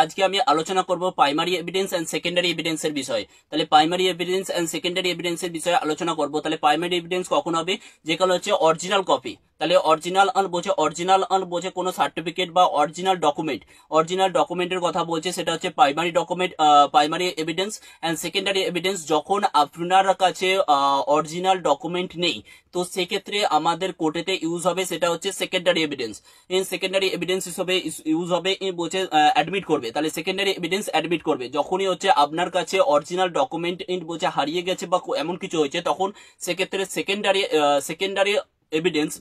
আজকে আমি আলোচনা করব প্রাইমারি এভিডেন্স এন্ড সেকেন্ডারি এভিডেন্সের বিষয়ে। তাহলে প্রাইমারি এভিডেন্স এন্ড সেকেন্ডারি এভিডেন্সের বিষয়ে আলোচনা করব। তাহলে প্রাইমারি এভিডেন্স কখন হবে? যেগুলো হচ্ছে অরিজিনাল কপি। তাহলে অরিজিনাল বোঝে কোনো সার্টিফিকেট বা অরিজিনাল ডকুমেন্টের কথা বলছে, সেটা হচ্ছে primary document, primary evidence. And secondary evidence যখন আপনার কাছে অরিজিনাল ডকুমেন্ট নেই, তো সেক্ষেত্রে আমাদের কোর্টেতে ইউজ হবে, সেটা হচ্ছে সেকেন্ডারি এভিডেন্স। সেকেন্ডারি এভিডেন্স হিসেবে ইউজ হবে, বলছে অ্যাডমিট করবে। তাহলে সেকেন্ডারি এভিডেন্স অ্যাডমিট করবে যখনই হচ্ছে আপনার কাছে অরিজিনাল ডকুমেন্ট বলছে হারিয়ে গেছে বা এমন কিছু হয়েছে, তখন সেক্ষেত্রে সেকেন্ডারি এভিডেন্স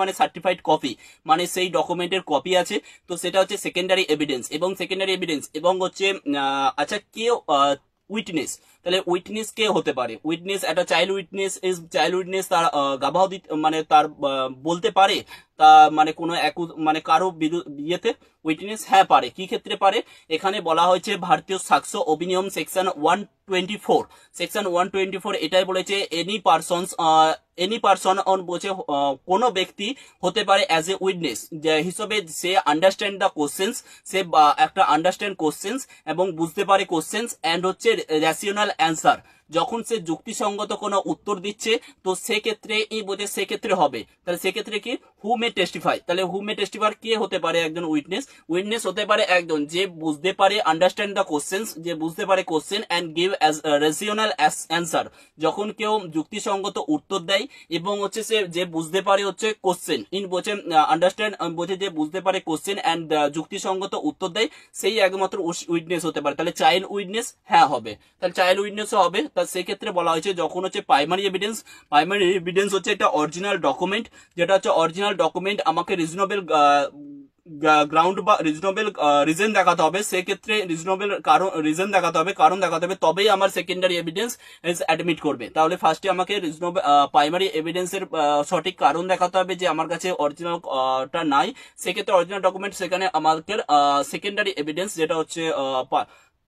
মানে সার্টিফাইড কপি, মানে সেই ডকুমেন্টের কপি আছে, তো সেটা হচ্ছে সেকেন্ডারি এভিডেন্স। এবং হচ্ছে আচ্ছা, কেউ উইটনেস, তাহলে উইটনেস কে হতে পারে? উইটনেস একটা চাইল্ড উইটনেস তার গাভাও মানে তার বলতে পারে, তা মানে কোনো মানে কারো বিয়েতে উইটনেস, হ্যাঁ পারে। কি ক্ষেত্রে পারে? এখানে বলা হয়েছে ভারতীয় সাক্ষ্য অধিনিয়ম সেকশন 124 এটাই বলেছে এনি পারসন অন বলছে কোনো ব্যক্তি হতে পারে অ্যাজ এ উইটনেস হিসেবে, সে আন্ডারস্ট্যান্ড দ্য কোশ্চেন্স, সে একটা আন্ডারস্ট্যান্ড কোশ্চেন্স এবং বুঝতে পারে কোশ্চেন্স এন্ড হচ্ছে রেশনাল অ্যান্সার। যখন সে যুক্তিসঙ্গত কোনো উত্তর দিচ্ছে, তো সেক্ষেত্রে সেক্ষেত্রে হবে। তাহলে সেক্ষেত্রে কি হু মে টেস্টিফাই, তাহলে হু মে টেস্টিফাই কে হতে পারে? একজন উইটনেস হতে পারে একজন যে বুঝতে পারে, আন্ডারস্ট্যান্ড দ্য কোশ্চেন্স, যে বুঝতে পারে question and give as rational answer. যখন কেউ যুক্তিসঙ্গত উত্তর দেয় এবং হচ্ছে সে যে বুঝতে পারে হচ্ছে কোশ্চেন বলছে আন্ডারস্ট্যান্ড বোঝে, যে বুঝতে পারে কোশ্চেন এন্ড যুক্তিসঙ্গত উত্তর দেয়, সেই একমাত্র উইটনেস হতে পারে। তাহলে চাইল্ড উইটনেস হ্যাঁ হবে, তাহলে চাইল্ড উইটনেসও হবে। তা সেক্ষেত্রে বলা হয়েছে যখন হচ্ছে প্রাইমারি এভিডেন্স হচ্ছে একটা অরিজিনাল ডকুমেন্ট, যেটা হচ্ছে অরিজিনাল ডকুমেন্ট আমাকে রিজনেবল গ্রাউন্ড বা রিজনেবল রিজন দেখাতে হবে, সেক্ষেত্রে রিজনেবল রিজন দেখাতে হবে, কারণ দেখাতে হবে, তবেই আমার সেকেন্ডারি এভিডেন্স অ্যাডমিট করবে। তাহলে ফার্স্টে আমাকে রিজনেবল প্রাইমারি এভিডেন্সের সঠিক কারণ দেখাতে হবে যে আমার কাছে অরিজিনালটা নাই, সেক্ষেত্রে অরিজিনাল ডকুমেন্ট, সেখানে আমাদের সেকেন্ডারি এভিডেন্স যেটা হচ্ছে